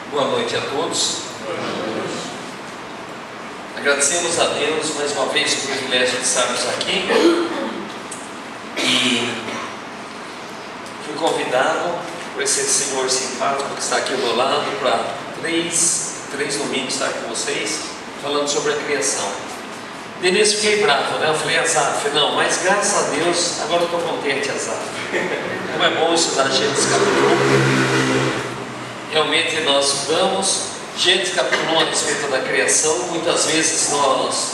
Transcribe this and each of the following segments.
Boa noite a todos. Agradecemos a Deus mais uma vez o privilégio de estarmos aqui. E fui convidado por esse senhor simpático que está aqui ao meu lado para três domingos estar com vocês, falando sobre a criação. De início fiquei bravo, né? Eu falei, Azaf, não, mas graças a Deus, agora eu estou contente, Azaf. Como é bom estudar Gênesis capítulo 1. Realmente nós estudamos Gênesis capítulo 1 a respeito da criação. Muitas vezes nós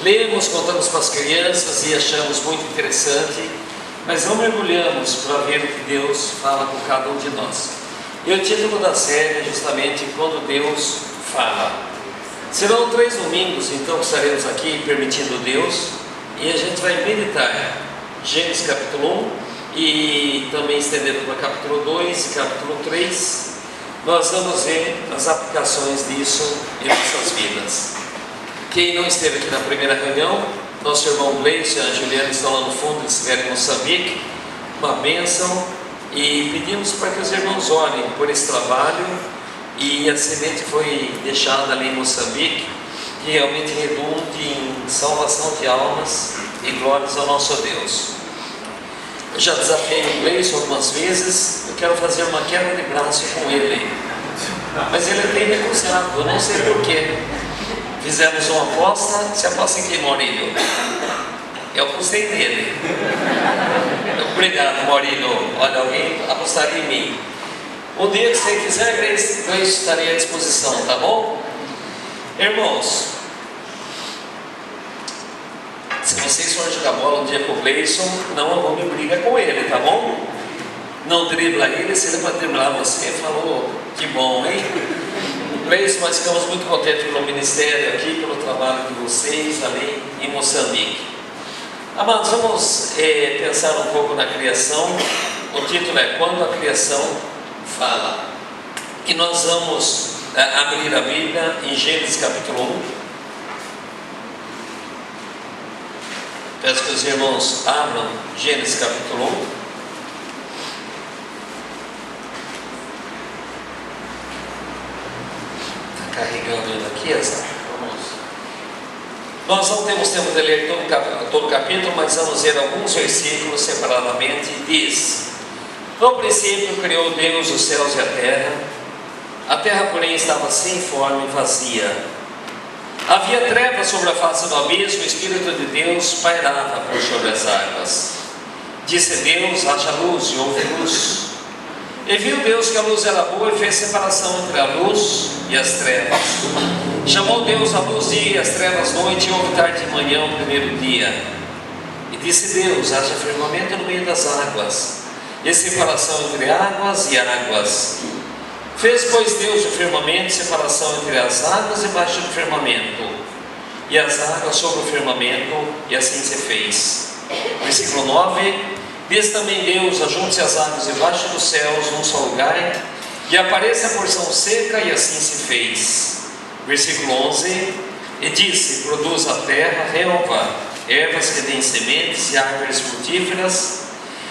lemos, contamos para as crianças e achamos muito interessante, mas não mergulhamos para ver o que Deus fala com cada um de nós. E o título da série é justamente Quando Deus Fala. Serão 3 domingos então que estaremos aqui permitindo Deus, e a gente vai meditar Gênesis capítulo 1 e também estendendo para capítulo 2 e capítulo 3. Nós vamos ver as aplicações disso em nossas vidas. Quem não esteve aqui na primeira reunião, nosso irmão Gleison e a Juliana estão lá no fundo, eles estiveram em Moçambique, uma bênção, e pedimos para que os irmãos orem por esse trabalho. E a semente foi deixada ali em Moçambique, que realmente redunde em salvação de almas e glórias ao nosso Deus. Eu já desafiei o Gleison algumas vezes, eu quero fazer uma quebra de braço com ele, mas ele tem recusado, eu não sei porquê. Fizemos uma aposta, se aposta em quem, Maurílio? Eu apostei nele. Obrigado, Maurílio. Olha, alguém apostaria em mim. Um dia que você quiser, Gleison estaria à disposição, tá bom? Irmãos, se vocês forem jogar bola um dia com o Gleison, não arrume briga com ele, tá bom? Não dribla ele, se ele vai driblar você, falou, que bom, hein? Gleison, nós ficamos muito contentes pelo ministério aqui, pelo trabalho de vocês ali em Moçambique. Amados, vamos pensar um pouco na criação. O título é Quando a Criação Fala. E nós vamos abrir a Bíblia em Gênesis capítulo 1. Peço que os irmãos abram Gênesis capítulo 1. Está carregando ele aqui, essa? Vamos. Nós não temos tempo de ler todo o capítulo, mas vamos ler alguns versículos separadamente. Diz: No princípio criou Deus os céus e a terra porém estava sem forma e vazia. Havia trevas sobre a face do abismo, o Espírito de Deus pairava por sobre as águas. Disse Deus, haja luz, e houve luz. E viu Deus que a luz era boa e fez separação entre a luz e as trevas. Chamou Deus a luz dia e as trevas noite, e houve tarde e manhã o primeiro dia. E disse Deus, haja firmamento no meio das águas, e separação entre águas e águas. Fez, pois, Deus o firmamento, separação entre as águas debaixo do firmamento, e as águas sobre o firmamento, e assim se fez. Versículo 9: Diz também Deus, ajunte-se as águas debaixo dos céus num só lugar, e apareça a porção seca, e assim se fez. Versículo 11: E disse, produz a terra relva, ervas que deem sementes e árvores frutíferas,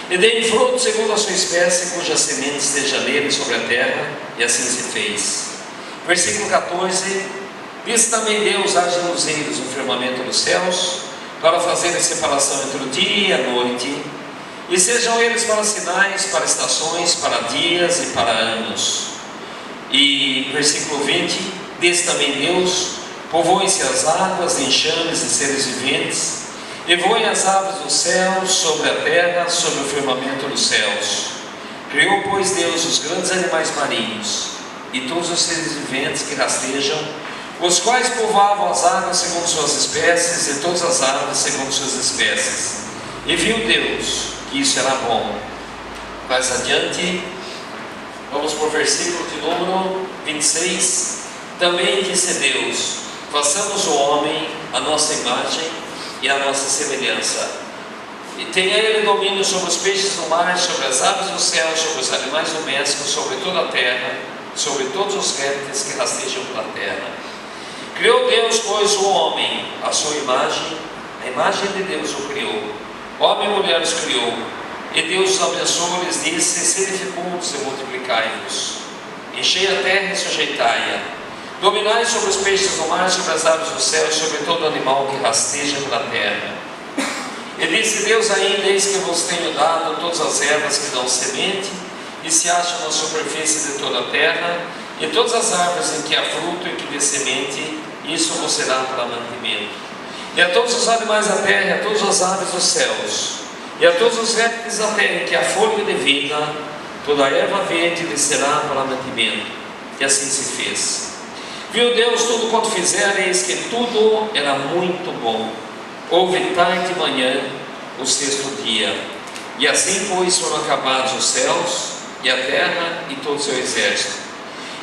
e deem fruto segundo a sua espécie, cuja semente esteja nele sobre a terra, e assim se fez. Versículo 14: Diz também Deus, haja luzeiros no firmamento dos céus, para fazerem separação entre o dia e a noite, e sejam eles para sinais, para estações, para dias e para anos. E versículo 20: Diz também Deus, povoem-se as águas de enxames e seres viventes, e voem as aves dos céus sobre a terra, sobre o firmamento dos céus. Criou, pois, Deus os grandes animais marinhos e todos os seres viventes que rastejam, os quais povoavam as águas segundo suas espécies, e todas as aves segundo suas espécies. E viu Deus que isso era bom. Mais adiante, vamos para o versículo de número 26. Também disse Deus, façamos o homem à nossa imagem e à nossa semelhança, e tenha ele domínio sobre os peixes do mar, sobre as aves do céu, sobre os animais domésticos, sobre toda a terra, sobre todos os répteis que rastejam pela terra. Criou Deus, pois, o homem à sua imagem, a imagem de Deus o criou, homem e mulher os criou, e Deus os abençoou e lhes disse, sede fecundos e multiplicai-vos, enchei a terra e sujeitai-a. Dominai sobre os peixes do mar, sobre as aves do céu, sobre todo animal que rasteja pela terra. E disse Deus ainda: eis que vos tenho dado todas as ervas que dão semente e se acham na superfície de toda a terra, e todas as árvores em que há fruto e que dê semente, isso vos será para mantimento. E a todos os animais da terra, e a todas as aves dos céus, e a todos os répteis da terra em que há fôlego de vida, toda a erva verde lhe será para mantimento. E assim se fez. Viu Deus tudo quanto fizera, e eis que tudo era muito bom. Houve tarde e manhã o sexto dia. E assim, pois, foram acabados os céus e a terra e todo o seu exército.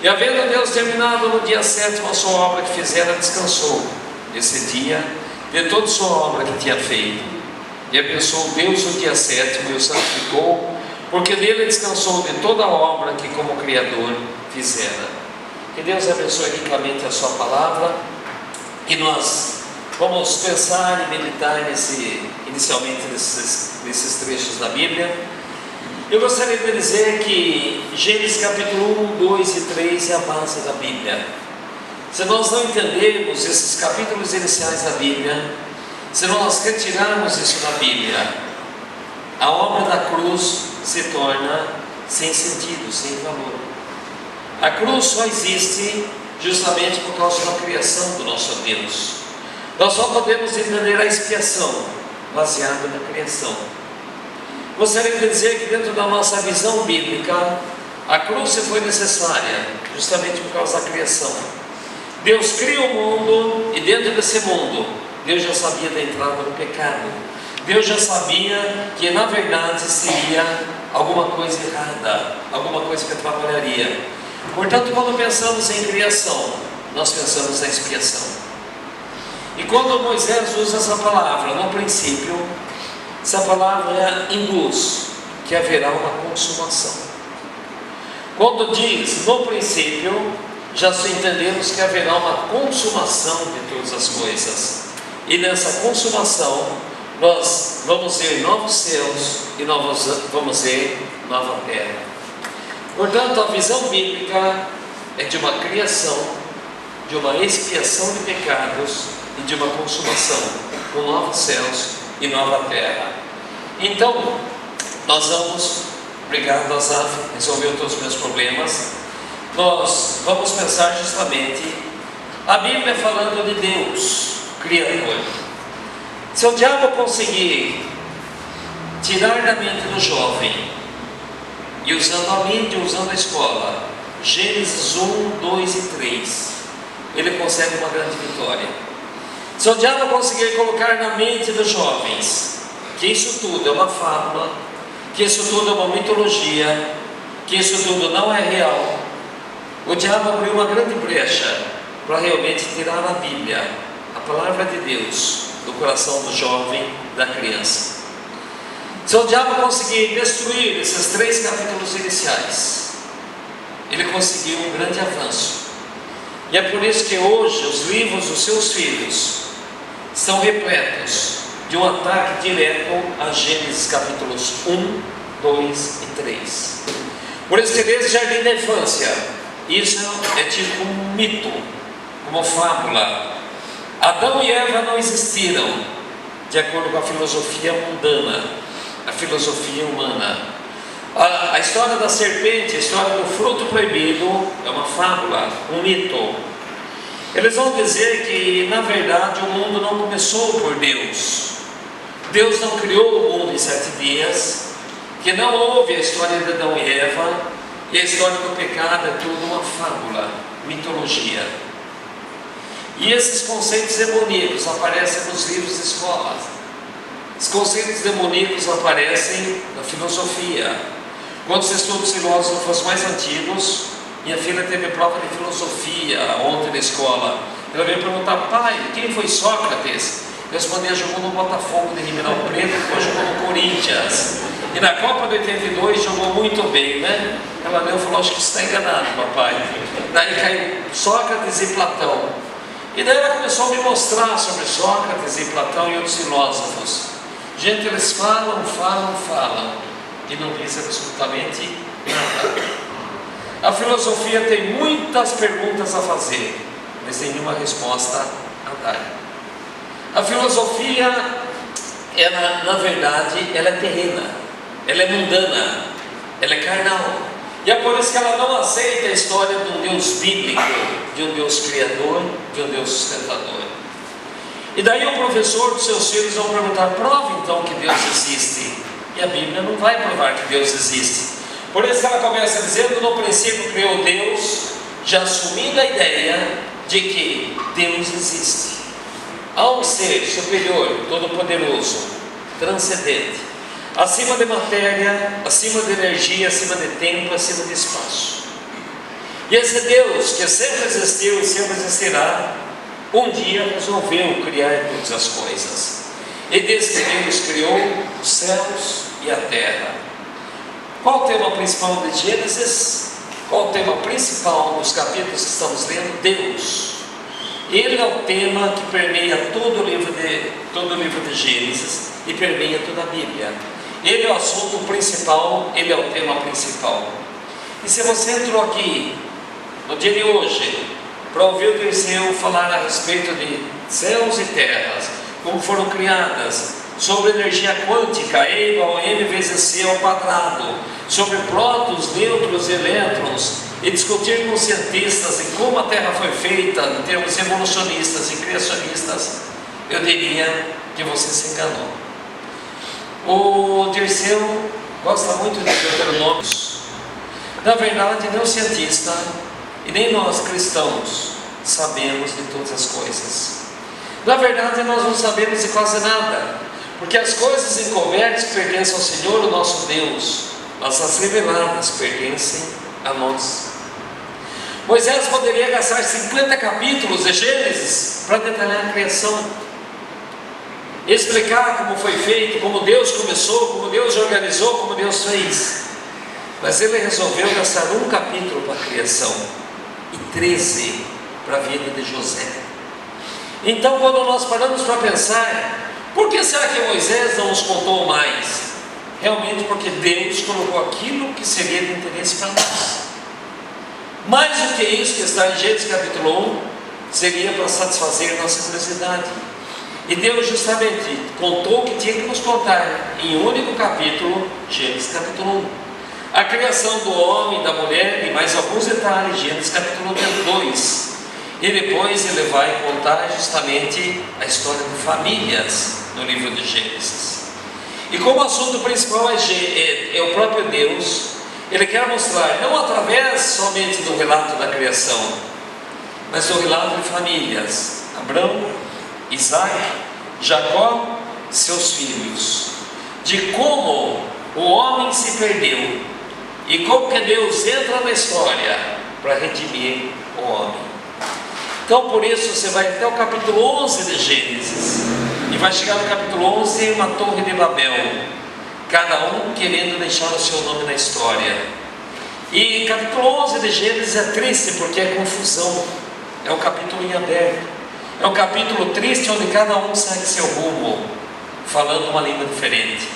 E havendo Deus terminado no dia sétimo a sua obra que fizera, descansou nesse dia de toda a sua obra que tinha feito. E abençoou Deus o dia sétimo e o santificou, porque nele descansou de toda a obra que como Criador fizera. Que Deus abençoe ricamente a sua palavra, que nós vamos pensar e meditar inicialmente nesses trechos da Bíblia. Eu gostaria de dizer que Gênesis capítulo 1, 2 e 3 é a base da Bíblia. Se nós não entendermos esses capítulos iniciais da Bíblia, se nós retirarmos isso da Bíblia, a obra da cruz se torna sem sentido, sem valor. A cruz só existe justamente por causa da criação do nosso Deus. Nós só podemos entender a expiação baseada na criação. Gostaria de dizer que dentro da nossa visão bíblica, a cruz foi necessária justamente por causa da criação. Deus cria o mundo e dentro desse mundo, Deus já sabia da entrada do pecado. Deus já sabia que na verdade seria alguma coisa errada, alguma coisa que atrapalharia. Portanto, quando pensamos em criação, nós pensamos na expiação. E quando Moisés usa essa palavra, no princípio, essa palavra induz que haverá uma consumação. Quando diz no princípio, já entendemos que haverá uma consumação de todas as coisas. E nessa consumação, nós vamos ver novos céus e vamos ver nova terra. Portanto, a visão bíblica é de uma criação, de uma expiação de pecados e de uma consumação, com novos céus e nova terra. Então, nós vamos, obrigado Azaf, resolveu todos os meus problemas. Nós vamos pensar justamente a Bíblia falando de Deus, Criador. Se o diabo conseguir tirar da mente do jovem, e usando a mídia, usando a escola, Gênesis 1, 2 e 3, ele consegue uma grande vitória. Se o diabo conseguir colocar na mente dos jovens que isso tudo é uma fábula, que isso tudo é uma mitologia, que isso tudo não é real, o diabo abriu uma grande brecha para realmente tirar a Bíblia, a palavra de Deus, do coração do jovem, da criança. Se o diabo conseguir destruir esses 3 capítulos iniciais, ele conseguiu um grande avanço. E é por isso que hoje os livros dos seus filhos estão repletos de um ataque direto a Gênesis capítulos 1, 2 e 3. Por isso que desde o jardim da infância, isso é tido como um mito, como fábula. Adão e Eva não existiram de acordo com a filosofia mundana, a filosofia humana. A história da serpente, a história do fruto proibido é uma fábula, um mito. Eles vão dizer que na verdade o mundo não começou por Deus. Deus não criou o mundo em 7 dias, que não houve a história de Adão e Eva, e a história do pecado é tudo uma fábula, mitologia. E esses conceitos demoníacos aparecem nos livros de escola. Os conceitos demoníacos aparecem na filosofia. Quando você estuda os filósofos mais antigos, minha filha teve prova de filosofia ontem na escola. Ela veio perguntar: pai, quem foi Sócrates? Eu respondi: jogou no Botafogo de Ribeirão Preto, depois jogou no Corinthians. E na Copa de 82 jogou muito bem, né? Ela leu e falou: acho que você está enganado, papai. Daí caiu Sócrates e Platão. E daí ela começou a me mostrar sobre Sócrates e Platão e outros filósofos. Gente, eles falam, e não dizem absolutamente nada. A filosofia tem muitas perguntas a fazer, mas tem nenhuma resposta a dar. A filosofia, ela, na verdade, ela é terrena, ela é mundana, ela é carnal. E é por isso que ela não aceita a história de um Deus bíblico, de um Deus criador, de um Deus sustentador. E daí o professor dos seus filhos vão perguntar: prove então que Deus existe. E a Bíblia não vai provar que Deus existe. Por isso que ela começa dizendo: no princípio criou Deus, já assumindo a ideia de que Deus existe. Há um ser superior, todo-poderoso, transcendente, acima de matéria, acima de energia, acima de tempo, acima de espaço. E esse Deus, que sempre existiu e sempre existirá, um dia resolveu criar todas as coisas. E desde que Deus criou os céus e a terra. Qual o tema principal de Gênesis? Qual o tema principal dos capítulos que estamos lendo? Deus. Ele é o tema que permeia todo o livro de Gênesis e permeia toda a Bíblia. Ele é o assunto principal, ele é o tema principal. E se você entrou aqui no dia de hoje para ouvir o Dirceu falar a respeito de céus e terras, como foram criadas, sobre energia quântica, E igual a M vezes C ao quadrado, sobre prótons, nêutrons e elétrons, e discutir com cientistas em como a Terra foi feita, em termos evolucionistas e criacionistas, eu diria que você se enganou. O Dirceu gosta muito de Deuteronômios. Na verdade, nem o cientista e nem nós cristãos sabemos de todas as coisas. Na verdade, nós não sabemos de quase nada, porque as coisas encobertas pertencem ao Senhor, o nosso Deus, mas as reveladas pertencem a nós. Moisés poderia gastar 50 capítulos de Gênesis para detalhar a criação, explicar como foi feito, como Deus começou, como Deus organizou, como Deus fez. Mas ele resolveu gastar um capítulo para a criação e 13 para a vida de José. Então, quando nós paramos para pensar, por que será que Moisés não nos contou mais? Realmente porque Deus colocou aquilo que seria de interesse para nós. Mais do que isso que está em Gênesis capítulo 1, seria para satisfazer nossa curiosidade. E Deus justamente contou o que tinha que nos contar em um único capítulo, Gênesis capítulo 1. A criação do homem, da mulher e mais alguns detalhes, Gênesis capítulo 2. E depois ele vai contar justamente a história de famílias no livro de Gênesis. E como o assunto principal é o próprio Deus, ele quer mostrar, não através somente do relato da criação, mas do relato de famílias: Abraão, Isaac, Jacó, seus filhos, de como o homem se perdeu e como que Deus entra na história para redimir o homem. Então, por isso, você vai até o capítulo 11 de Gênesis e vai chegar no capítulo 11 em uma torre de Babel, cada um querendo deixar o seu nome na história. E capítulo 11 de Gênesis é triste porque é confusão, é um capítulo em aberto, é um capítulo triste onde cada um segue seu rumo, falando uma língua diferente.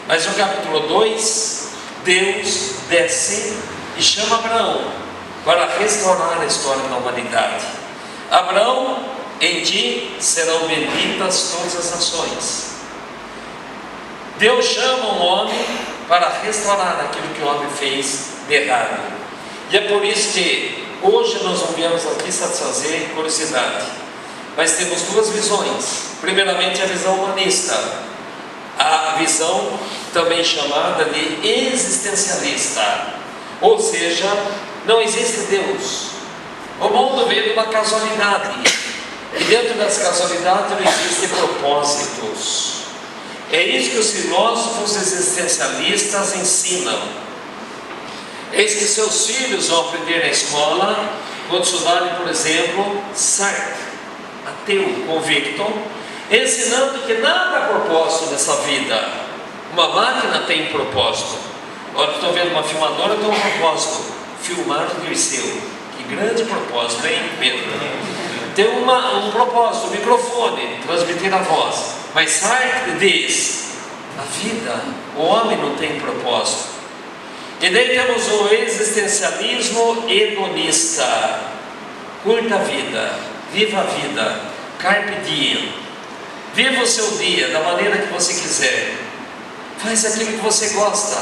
Mas no capítulo 2, Deus desce e chama Abraão para restaurar a história da humanidade. Abraão, em ti serão benditas todas as nações. Deus chama um homem para restaurar aquilo que o homem fez de errado. E é por isso que hoje nós não viemos aqui satisfazer curiosidade, mas temos duas visões. Primeiramente, a visão humanista, a visão também chamada de existencialista, ou seja, não existe Deus. O mundo veio de uma casualidade, e dentro dessa casualidade não existem propósitos. É isso que os filósofos existencialistas ensinam. Eis que seus filhos vão aprender na escola, quando estudarem, por exemplo, Sartre, ateu convicto, ensinando que nada há propósito nessa vida. Uma máquina tem propósito. Olha, estou vendo uma filmadora, tem um propósito: filmar o Dirceu. Que grande propósito, hein, Pedro? Tem um propósito, um microfone, transmitir a voz. Mas Sartre diz: a vida, o homem não tem propósito. E daí temos o existencialismo hedonista. Curta a vida, viva a vida, carpe diem. Viva o seu dia da maneira que você quiser. Faz aquilo que você gosta.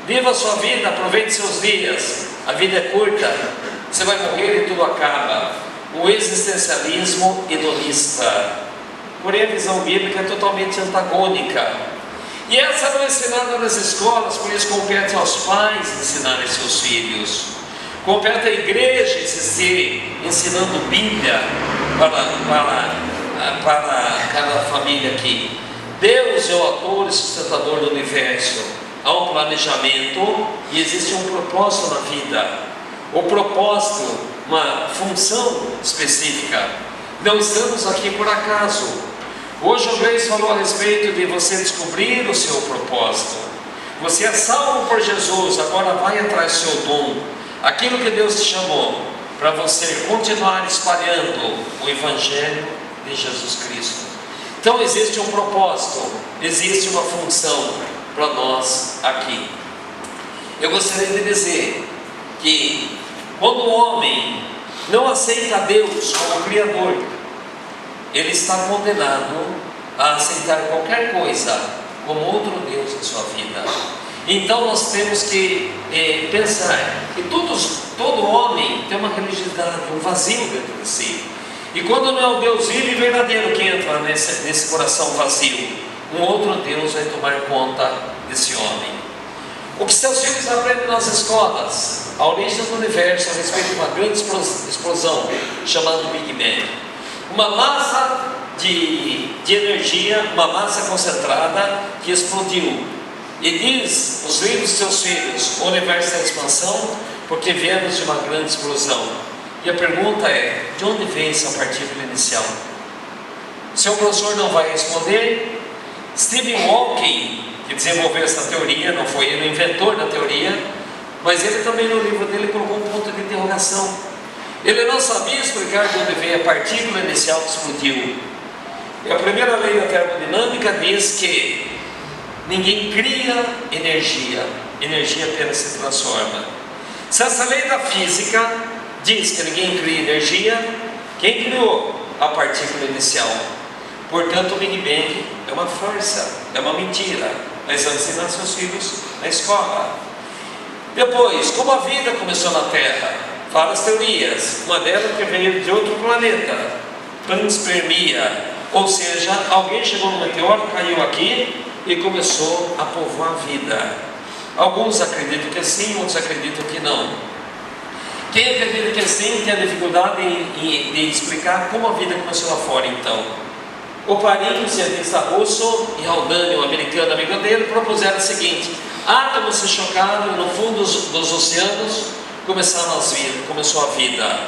Viva a sua vida, aproveite seus dias. A vida é curta, você vai morrer e tudo acaba. O existencialismo hedonista. Porém, a visão bíblica é totalmente antagônica. E essa não é ensinada nas escolas, por isso compete aos pais ensinarem seus filhos. Compete à igreja existir ensinando Bíblia para cada família aqui. Deus é o autor e sustentador do universo. Há um planejamento e existe um propósito na vida. O propósito, uma função específica. Não estamos aqui por acaso. Hoje o Gleison falou a respeito de você descobrir o seu propósito. Você é salvo por Jesus, agora vai atrás do seu dom. Aquilo que Deus te chamou para você continuar espalhando o Evangelho de Jesus Cristo. Então existe um propósito, existe uma função para nós aqui. Eu gostaria de dizer que quando o homem não aceita Deus como Criador, ele está condenado a aceitar qualquer coisa como outro Deus em sua vida. Então nós temos que pensar que todo homem tem uma religiosidade, um vazio dentro de si. E quando não é o Deus vivo e verdadeiro que entra nesse coração vazio, um outro Deus vai tomar conta desse homem. O que seus filhos aprendem nas escolas, a origem do universo a respeito de uma grande explosão chamada Big Bang. Uma massa de energia, uma massa concentrada que explodiu. E diz os livros de seus filhos: o universo é expansão porque viemos de uma grande explosão. E a pergunta é: de onde veio essa partícula inicial? Seu professor não vai responder. Stephen Hawking, que desenvolveu essa teoria, não foi ele o inventor da teoria, mas ele também no livro dele colocou um ponto de interrogação. Ele não sabia explicar de onde veio a partícula inicial que explodiu. E a primeira lei da termodinâmica diz que ninguém cria energia, energia apenas se transforma. Se essa lei da física diz que ninguém cria energia, quem criou a partícula inicial? Portanto, o Big Bang é uma farsa, é uma mentira. Mas vamos ensinar seus filhos na escola. Depois, como a vida começou na Terra? Várias teorias. Uma delas que veio de outro planeta, panspermia. Ou seja, alguém chegou no meteoro, caiu aqui e começou a povoar a vida. Alguns acreditam que sim, outros acreditam que não. Quem acredita que sim tem a dificuldade de explicar como a vida começou lá fora então. O Parinho, cientista russo, e Haldane, um americano amigo dele, propuseram o seguinte: átomos se chocaram no fundo dos oceanos, começou a vida.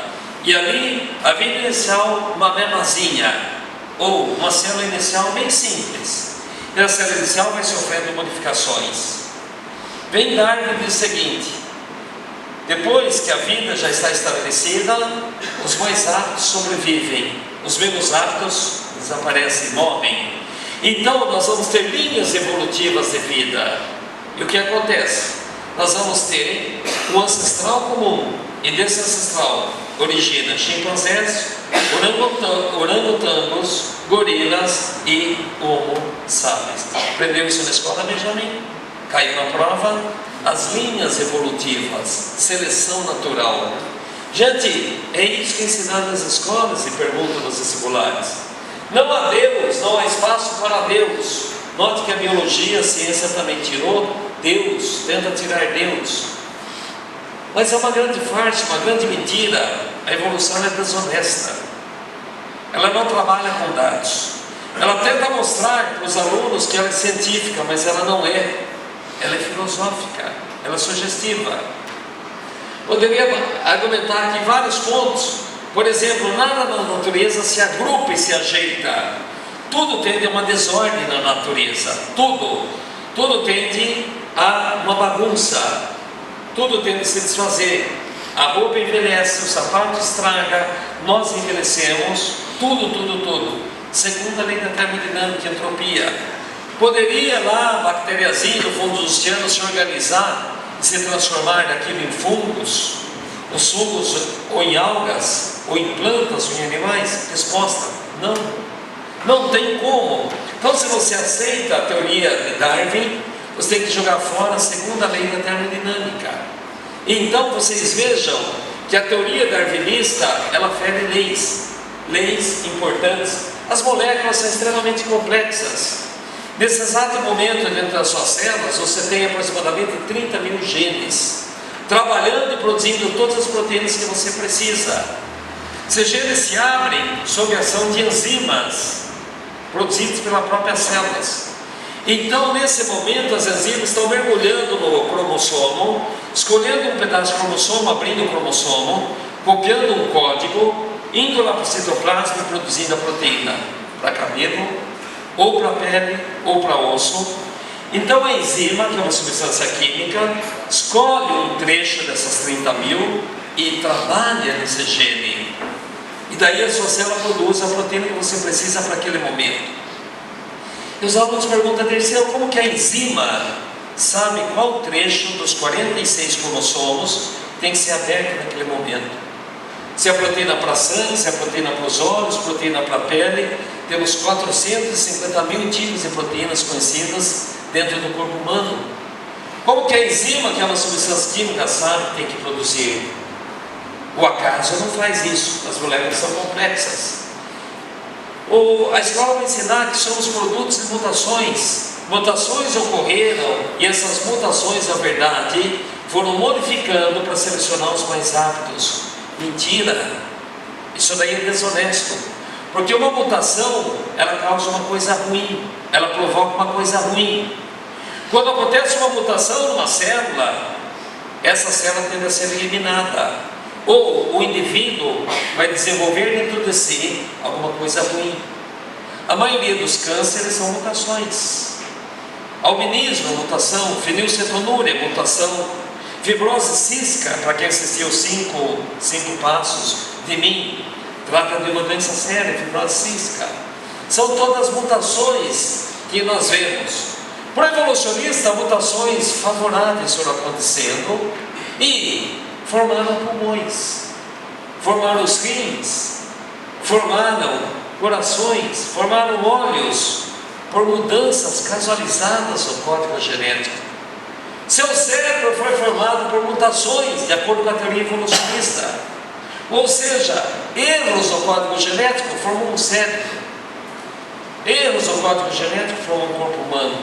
E ali, a vida inicial, uma memazinha, ou uma célula inicial bem simples. E a célula inicial vai sofrendo modificações. Vem Darwin e diz o seguinte: depois que a vida já está estabelecida, os mais aptos sobrevivem, os menos aptos desaparecem, morrem. Então nós vamos ter linhas evolutivas de vida. E o que acontece? Nós vamos ter um ancestral comum, e desse ancestral origina chimpanzés, orangotangos, gorilas e homo sapiens. Aprendeu isso na escola, Benjamin? Caiu na prova. As linhas evolutivas, seleção natural. Gente, é isso que é ensinado nas escolas e pergunta nos vestibulares. Não há Deus, não há espaço para Deus. Note que a biologia, a ciência também tirou Deus, tenta tirar Deus. Mas é uma grande farsa, uma grande mentira. A evolução é desonesta. Ela não trabalha com dados. Ela tenta mostrar para os alunos que ela é científica, mas ela não é. Ela é filosófica, ela é sugestiva. Poderia argumentar aqui vários pontos. Por exemplo, nada na natureza se agrupa e se ajeita. Tudo tende a uma desordem na natureza. Tudo tende a uma bagunça. Tudo tende a se desfazer. A roupa envelhece, o sapato estraga, nós envelhecemos, tudo. Segundo a lei da termodinâmica, entropia. Poderia lá a bacteriazinha no fundo dos oceanos se organizar de se transformar daquilo em fungos, os fungos ou em algas, ou em plantas, ou em animais? Resposta: não. Não tem como. Então, se você aceita a teoria de Darwin, você tem que jogar fora a segunda lei da termodinâmica. Então, vocês vejam que a teoria darwinista, ela fere leis importantes. As moléculas são extremamente complexas. Nesse exato momento, dentro das suas células, você tem aproximadamente 30 mil genes, trabalhando e produzindo todas as proteínas que você precisa. Esses genes se abrem sob a ação de enzimas, produzidos pelas próprias células. Então, nesse momento, as enzimas estão mergulhando no cromossomo, escolhendo um pedaço de cromossomo, abrindo o cromossomo, copiando um código, indo lá para o citoplasma e produzindo a proteína para cabelo, ou para pele, ou para osso. Então, a enzima, que é uma substância química, escolhe um trecho dessas 30 mil e trabalha nesse gene. E daí a sua célula produz a proteína que você precisa para aquele momento. E os alunos perguntam a terceira: como que a enzima sabe qual trecho dos 46 cromosomos tem que ser aberto naquele momento? Se é proteína para sangue, se é proteína para os olhos, proteína para a pele. Temos 450 mil tipos de proteínas conhecidas dentro do corpo humano. Como que a enzima, que é uma substância química, sabe que tem que produzir? O acaso não faz isso, as moléculas são complexas. A escola vai ensinar que somos produtos de mutações. Mutações ocorreram e essas mutações, na verdade, foram modificando para selecionar os mais aptos. Mentira! Isso daí é desonesto. Porque uma mutação, ela causa uma coisa ruim, ela provoca uma coisa ruim. Quando acontece uma mutação numa célula, essa célula tende a ser eliminada. Ou o indivíduo vai desenvolver dentro de si alguma coisa ruim. A maioria dos cânceres são mutações. Albinismo, mutação. Fenilcetonúria, mutação. Fibrose cística, para quem assistiu cinco passos de mim, trata de uma doença séria, fibrose cística. São todas mutações que nós vemos. Para o evolucionista, mutações favoráveis foram acontecendo e formaram pulmões, formaram os rins, formaram corações, formaram olhos, por mudanças casualizadas no código genético. Seu cérebro foi formado por mutações, de acordo com a teoria evolucionista. Ou seja, erros no código genético formam um cérebro. Erros no código genético formam um corpo humano.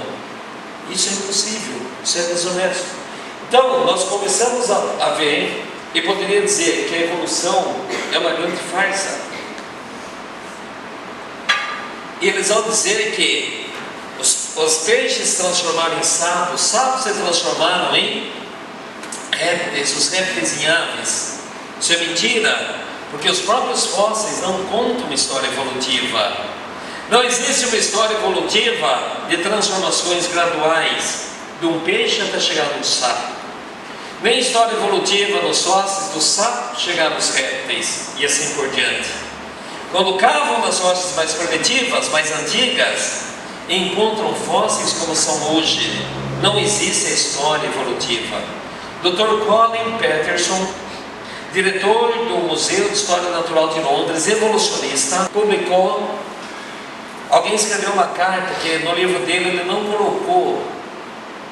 Isso é impossível, isso é desonesto. Então, nós começamos a ver, e poderia dizer que a evolução é uma grande farsa. E eles vão dizer que os peixes se transformaram em sapos, os sapos se transformaram em répteis, os répteis em aves. Isso é mentira, porque os próprios fósseis não contam uma história evolutiva. Não existe uma história evolutiva de transformações graduais, de um peixe até chegar num sapo. Nem história evolutiva nos fósseis, do sapo chegar nos répteis, e assim por diante. Quando cavam nas rochas mais primitivas, mais antigas, encontram fósseis como são hoje. Não existe a história evolutiva. Dr. Colin Peterson, diretor do Museu de História Natural de Londres, evolucionista, publicou. Alguém escreveu uma carta que no livro dele ele não colocou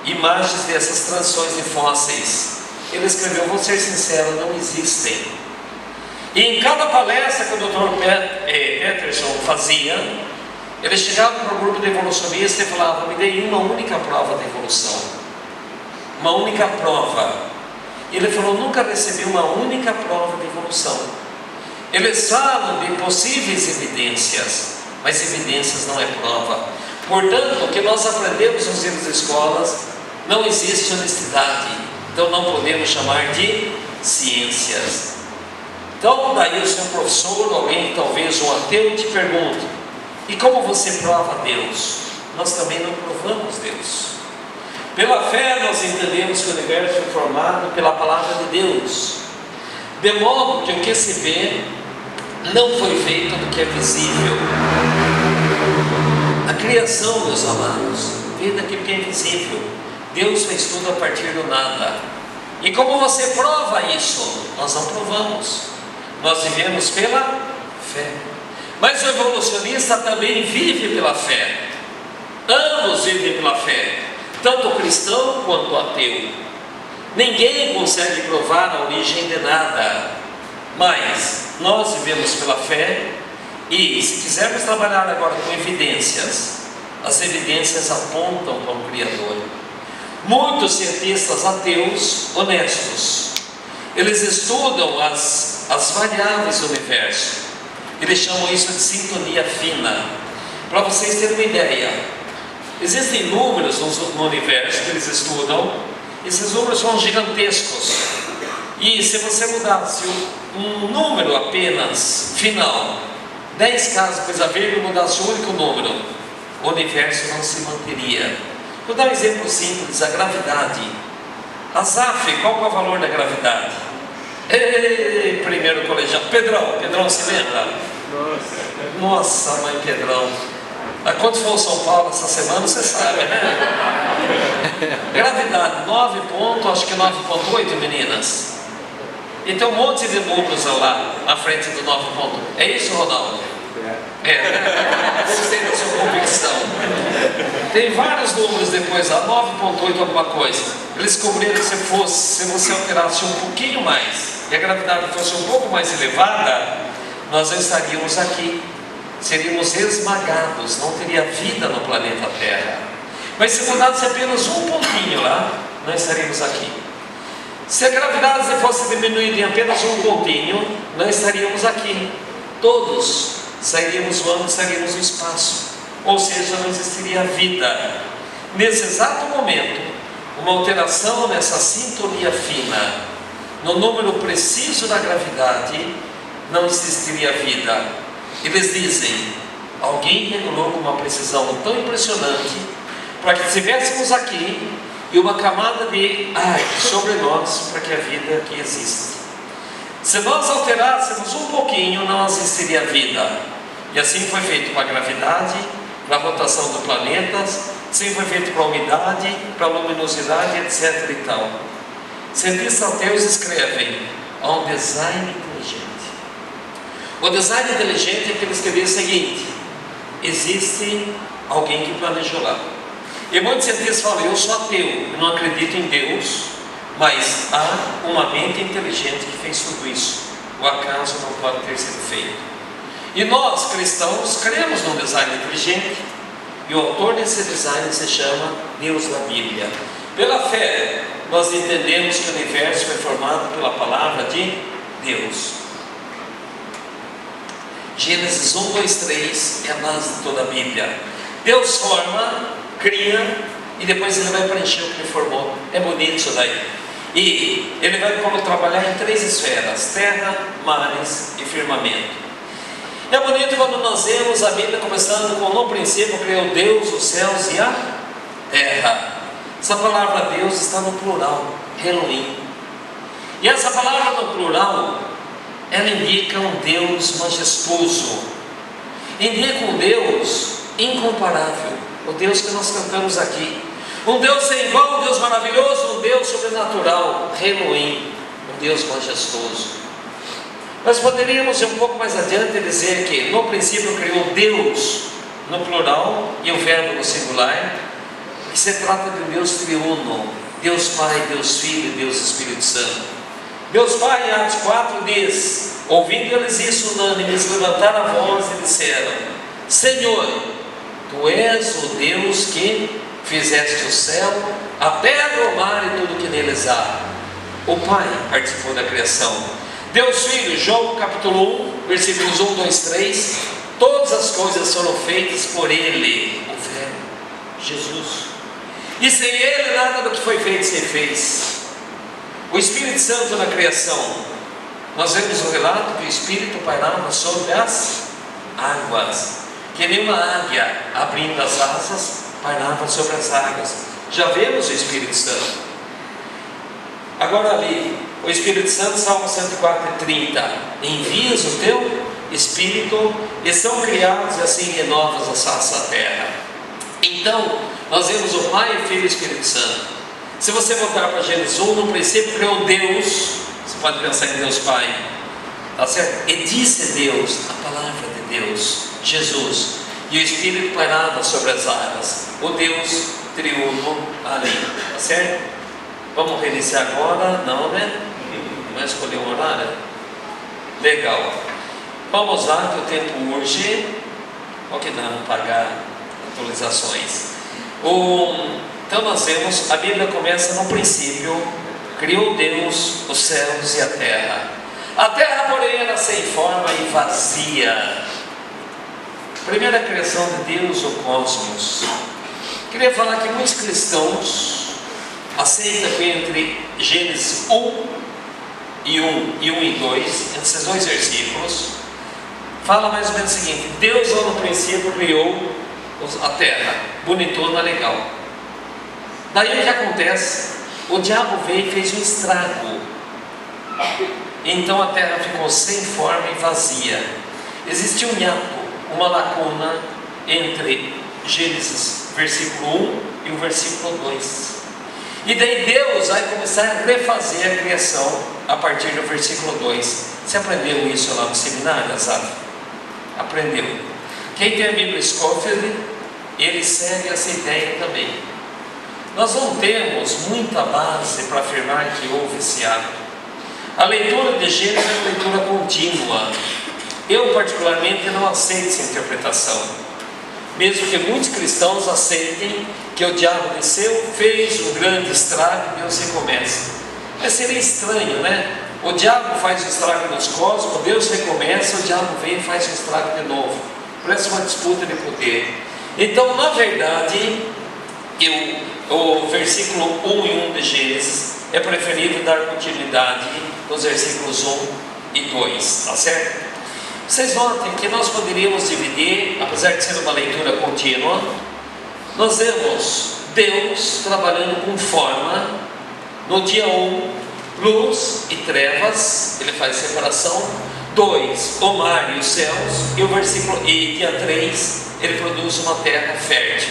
imagens dessas transições de fósseis. Ele escreveu: vou ser sincero, não existem. E em cada palestra que o Dr. Peterson fazia, ele chegava para o grupo de evolucionistas e falava: me dei uma única prova de evolução, uma única prova. E ele falou: nunca recebi uma única prova de evolução. Eles falam de possíveis evidências, mas evidências não é prova. Portanto, o que nós aprendemos nos livros de escolas, não existe honestidade, então não podemos chamar de ciências. Então, daí o seu professor, alguém talvez um ateu, te pergunta: e como você prova Deus? Nós também não provamos Deus. Pela fé nós entendemos que o universo foi formado pela palavra de Deus, de modo que o que se vê não foi feito do que é visível. A criação, meus amados, veio daquilo que é invisível. Deus fez tudo a partir do nada. E como você prova isso? Nós não provamos. Nós vivemos pela fé. Mas o evolucionista também vive pela fé. Ambos vivem pela fé, tanto o cristão quanto o ateu. Ninguém consegue provar a origem de nada, mas nós vivemos pela fé. E se quisermos trabalhar agora com evidências, as evidências apontam para o Criador. Muitos cientistas ateus honestos, eles estudam as variáveis do universo. Eles chamam isso de sintonia fina. Para vocês terem uma ideia, existem números no universo que eles estudam. Esses números são gigantescos. E se você mudasse um número apenas final, 10 casos, depois a vírgula, mudasse um único número, o universo não se manteria. Vou dar um exemplo simples: a gravidade. A ZAF, qual é o valor da gravidade? Primeiro colegial. Pedrão, se lembra? Nossa, mãe Pedrão. A quanto foi o São Paulo essa semana, você sabe, né? Gravidade, 9 pontos, acho que 9,8, meninas. E tem um monte de números lá à frente do 9 pontos. É isso, Ronaldo? Né? Vocês têm a sua convicção. Tem vários números depois, a 9,8 alguma coisa. Eles descobriram que se você alterasse um pouquinho mais e a gravidade fosse um pouco mais elevada, nós não estaríamos aqui. Seríamos esmagados, não teria vida no planeta Terra. Mas se mudasse apenas um pontinho lá, nós estaríamos aqui. Se a gravidade fosse diminuída em apenas um pontinho, nós estaríamos aqui. Todos sairíamos voando, estaríamos no espaço. Ou seja, não existiria vida. Nesse exato momento, uma alteração nessa sintonia fina, no número preciso da gravidade, não existiria vida. Eles dizem, alguém regulou com uma precisão tão impressionante, para que estivéssemos aqui e uma camada de ar sobre nós, para que a vida aqui exista. Se nós alterássemos um pouquinho, não existiria vida. E assim foi feito para a gravidade, para a rotação dos planetas, assim foi feito para a umidade, para a luminosidade, etc. e tal. Cientistas ateus escrevem, há um design inteligente. O design inteligente é que eles queriam o seguinte: existe alguém que planejou lá. E muitos cientistas falam, eu sou ateu, eu não acredito em Deus, mas há uma mente inteligente que fez tudo isso. O acaso não pode ter sido feito. E nós, cristãos, cremos num design inteligente, e o autor desse design se chama Deus da Bíblia. Pela fé, nós entendemos que o universo foi formado pela palavra de Deus. Gênesis 1, 2, 3 é a base de toda a Bíblia. Deus forma, cria, e depois Ele vai preencher o que Ele formou. É bonito isso daí. E Ele vai trabalhar em 3 esferas: terra, mares e firmamento. É bonito quando nós vemos a Bíblia começando com: no princípio criou Deus os céus e a terra. Essa palavra Deus está no plural, Elohim. E essa palavra no plural, ela indica um Deus majestoso, indica um Deus incomparável, o Deus que nós cantamos aqui, um Deus sem igual, um Deus maravilhoso, um Deus sobrenatural, Elohim, um Deus majestoso. Nós poderíamos ir um pouco mais adiante e dizer que no princípio criou Deus no plural e o verbo no singular, que se trata de um Deus triuno, Deus Pai, Deus Filho e Deus Espírito Santo. Deus Pai, em Atos 4 diz: ouvindo eles isso unânimes, levantaram a voz e disseram: Senhor, Tu és o Deus que fizeste o céu, a terra, o mar e tudo que neles há. O Pai participou da criação. Deus Filho, João capítulo 1, versículos 1, 2, 3, todas as coisas foram feitas por Ele, o Verbo, Jesus. E sem Ele nada do que foi feito se fez. O Espírito Santo na criação, nós vemos o relato que o Espírito pairava sobre as águas, que nem uma águia abrindo as asas, pairava sobre as águas. Já vemos o Espírito Santo. Agora ali, o Espírito Santo, Salmo 104:30, envias o teu Espírito e são criados e assim renovas a face da terra. Então, nós vemos o Pai, o Filho e o Espírito Santo. Se você voltar para Gênesis 1, no princípio criou Deus, você pode pensar em Deus Pai, tá certo? E disse Deus, a palavra de Deus, Jesus, e o Espírito pairava sobre as águas, o Deus triuno ali, tá certo? Vamos reiniciar agora? Não, né? Vai escolher um horário? Legal. Vamos lá, que o tempo urge. Qual que não pagar atualizações? Então nós vemos, a Bíblia começa no princípio, criou Deus os céus e a terra. A terra, porém, era sem forma e vazia. Primeira criação de Deus, o cosmos. Queria falar que muitos cristãos aceitam que entre Gênesis 1 e 2, esses dois versículos, fala mais ou menos o seguinte: Deus lá no princípio criou a terra, bonitona, legal. Daí o que acontece? O diabo veio e fez um estrago. Então a terra ficou sem forma e vazia. Existe um hiato, uma lacuna entre Gênesis versículo 1 e o versículo 2. E daí Deus vai começar a refazer a criação a partir do versículo 2. Você aprendeu isso lá no seminário, Azar? Aprendeu. Quem tem a Bíblia Scofield, ele segue essa ideia também. Nós não temos muita base para afirmar que houve esse ato. A leitura de Gênesis é uma leitura contínua. Eu particularmente não aceito essa interpretação, mesmo que muitos cristãos aceitem que o diabo desceu, fez um grande estrago e Deus recomeça. Mas seria estranho, né? O diabo faz um estrago nos cosmos, Deus recomeça, o diabo vem e faz um estrago de novo. Parece uma disputa de poder. Então, na verdade, o versículo 1 e 1 de Gênesis é preferível dar continuidade nos versículos 1 e 2, tá certo? Vocês notem que nós poderíamos dividir, apesar de ser uma leitura contínua, nós vemos Deus trabalhando com forma. No dia 1, luz e trevas, ele faz separação. 2, o mar e os céus. E dia 3, ele produz uma terra fértil.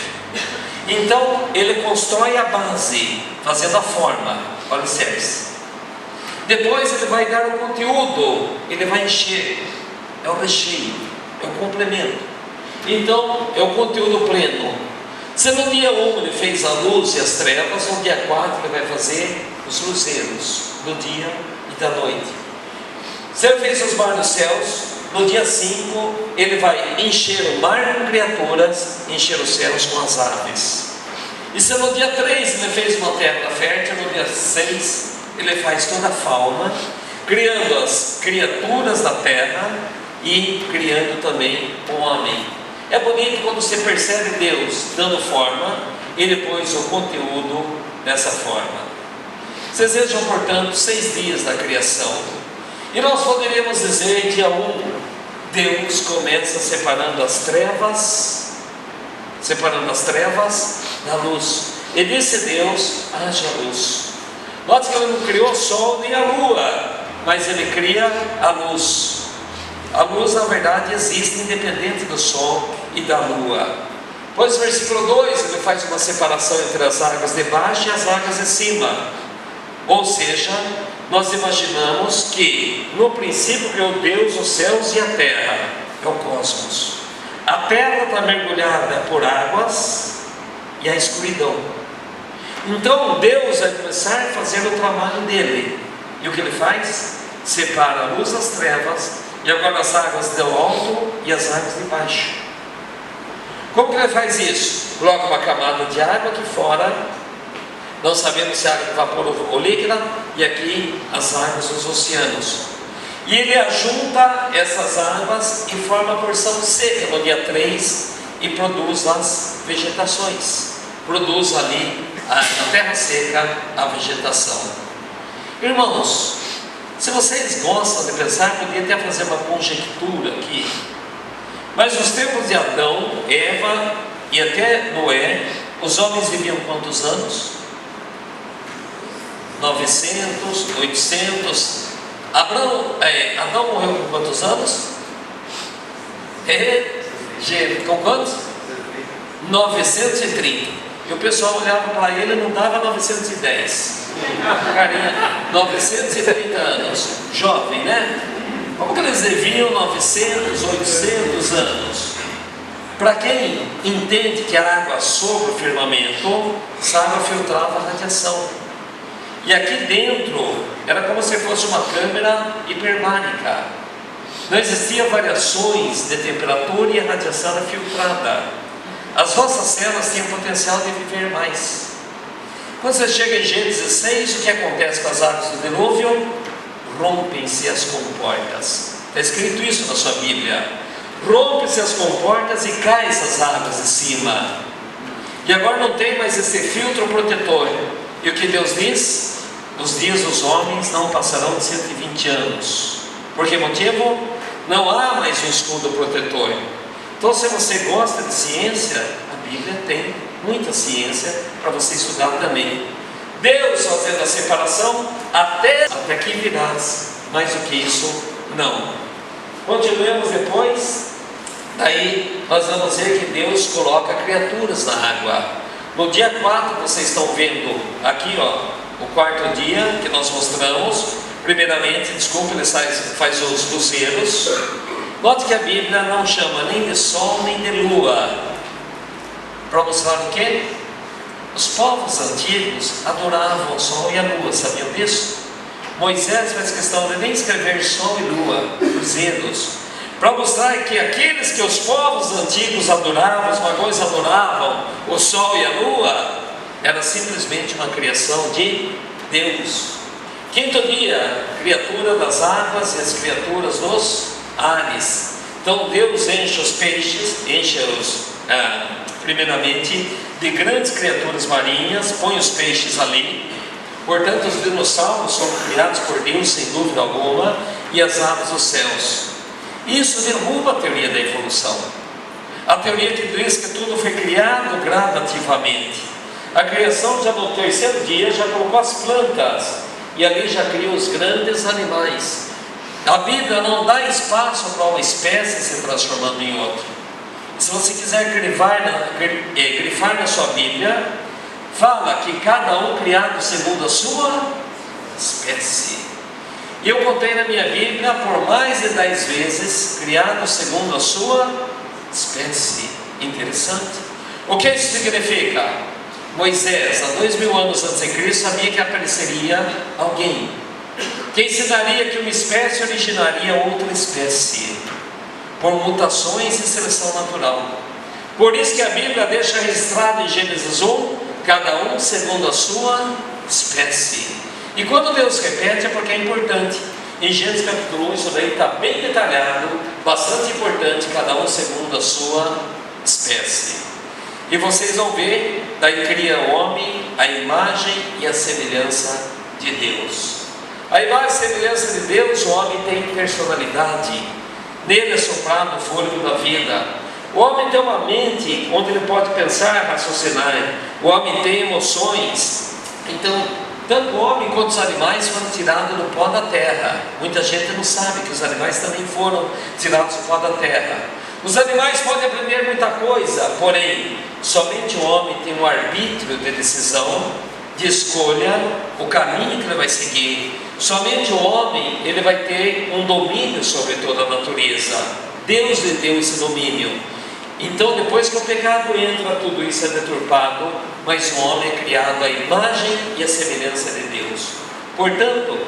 Então ele constrói a base, fazendo a forma, o alicerce. Depois ele vai dar o conteúdo, ele vai encher. É o recheio, é o complemento. Então é o conteúdo pleno. Se no dia 1 ele fez a luz e as trevas, no dia 4 ele vai fazer os luzeiros do dia e da noite. Se ele fez os mares e os céus, no dia 5 ele vai encher o mar com criaturas, encher os céus com as aves. E se no dia 3 ele fez uma terra fértil, no dia 6 ele faz toda a fauna, criando as criaturas da terra e criando também o homem. É bonito quando você percebe Deus dando forma e depois o conteúdo dessa forma. Vocês vejam, portanto, 6 dias da criação. E nós poderíamos dizer, dia 1, Deus começa separando as trevas da luz. E disse Deus, haja luz. Note que ele não criou o sol nem a lua, mas ele cria a luz. A luz, na verdade, existe independente do sol e da lua. Pois no versículo 2 ele faz uma separação entre as águas de baixo e as águas de cima. Ou seja, nós imaginamos que no princípio criou Deus os céus e a terra, é o cosmos. A terra está mergulhada por águas e a escuridão. Então Deus vai começar a fazer o trabalho dele. E o que ele faz? Separa a luz das trevas, e agora as águas do alto e as águas de baixo. Como que ele faz isso? Coloca uma camada de água aqui fora, não sabemos se é água de vapor ou líquida, e aqui as águas dos oceanos. E ele ajunta essas águas e forma a porção seca no dia 3 e produz as vegetações. Produz ali, na terra seca, a vegetação. Irmãos, se vocês gostam de pensar, podia até fazer uma conjectura aqui. Mas nos tempos de Adão, Eva e até Noé, os homens viviam quantos anos? 900, 800. Adão morreu com quantos anos? Com quantos? 930. e o pessoal olhava para ele e não dava 910. Carinha, 930 anos, jovem, né? Como que eles deviam 900, 800 anos? Para quem entende que a água sobre o firmamento, essa água filtrava a radiação. E aqui dentro era como se fosse uma câmara hiperbárica. Não existiam variações de temperatura e a radiação era filtrada. As vossas células tinham potencial de viver mais. Quando você chega em Gênesis 6, o que acontece com as águas do dilúvio? Rompem-se as comportas. Está escrito isso na sua Bíblia. Rompem-se as comportas e caem essas águas de cima. E agora não tem mais esse filtro protetor. E o que Deus diz? Os dias dos homens não passarão de 120 anos. Por que motivo? Não há mais um escudo protetor. Então, se você gosta de ciência, a Bíblia tem muita ciência para você estudar também. Deus fazendo a separação até que virás. Mais do que isso, não. Continuemos depois. Daí nós vamos ver que Deus coloca criaturas na água. No dia 4, vocês estão vendo aqui, o quarto dia que nós mostramos. Primeiramente, desculpa, ele faz os luzeiros. Note que a Bíblia não chama nem de sol nem de lua. Para mostrar o quê? Os povos antigos adoravam o sol e a lua, sabiam disso? Moisés faz questão de nem escrever sol e lua, luzeiros, para mostrar que aqueles que os povos antigos adoravam, os pagãos adoravam, o sol e a lua, era simplesmente uma criação de Deus. Quinto dia, criatura das águas e as criaturas dos ares. Então Deus enche os peixes, primeiramente, de grandes criaturas marinhas, põe os peixes ali. Portanto, os dinossauros foram criados por Deus, sem dúvida alguma, e as aves dos céus. Isso derruba a teoria da evolução. A teoria que diz que tudo foi criado gradativamente. A criação já no terceiro dia já colocou as plantas, e ali já criou os grandes animais. A Bíblia não dá espaço para uma espécie se transformando em outra. Se você quiser grifar na sua Bíblia, fala que cada um criado segundo a sua espécie. E eu contei na minha Bíblia por mais de 10 vezes, criado segundo a sua espécie. Interessante. O que isso significa? Moisés, há 2000 anos antes de Cristo, sabia que apareceria alguém que ensinaria que uma espécie originaria outra espécie, por mutações e seleção natural. Por isso que a Bíblia deixa registrado em Gênesis 1, cada um segundo a sua espécie. E quando Deus repete é porque é importante. Em Gênesis capítulo 1, isso daí está bem detalhado, bastante importante, cada um segundo a sua espécie. E vocês vão ver, daí cria o homem, a imagem e a semelhança de Deus. A imagem e a semelhança de Deus, o homem tem personalidade. Nele é soprado o fôlego da vida. O homem tem uma mente onde ele pode pensar, raciocinar. O homem tem emoções. Então, tanto o homem quanto os animais foram tirados do pó da terra. Muita gente não sabe que os animais também foram tirados do pó da terra. Os animais podem aprender muita coisa, porém, somente o homem tem um arbítrio de decisão, de escolha, o caminho que ele vai seguir. Somente o homem, ele vai ter um domínio sobre toda a natureza. Deus lhe deu esse domínio. Então, depois que o pecado entra, tudo isso é deturpado, mas o homem é criado à imagem e à semelhança de Deus. Portanto,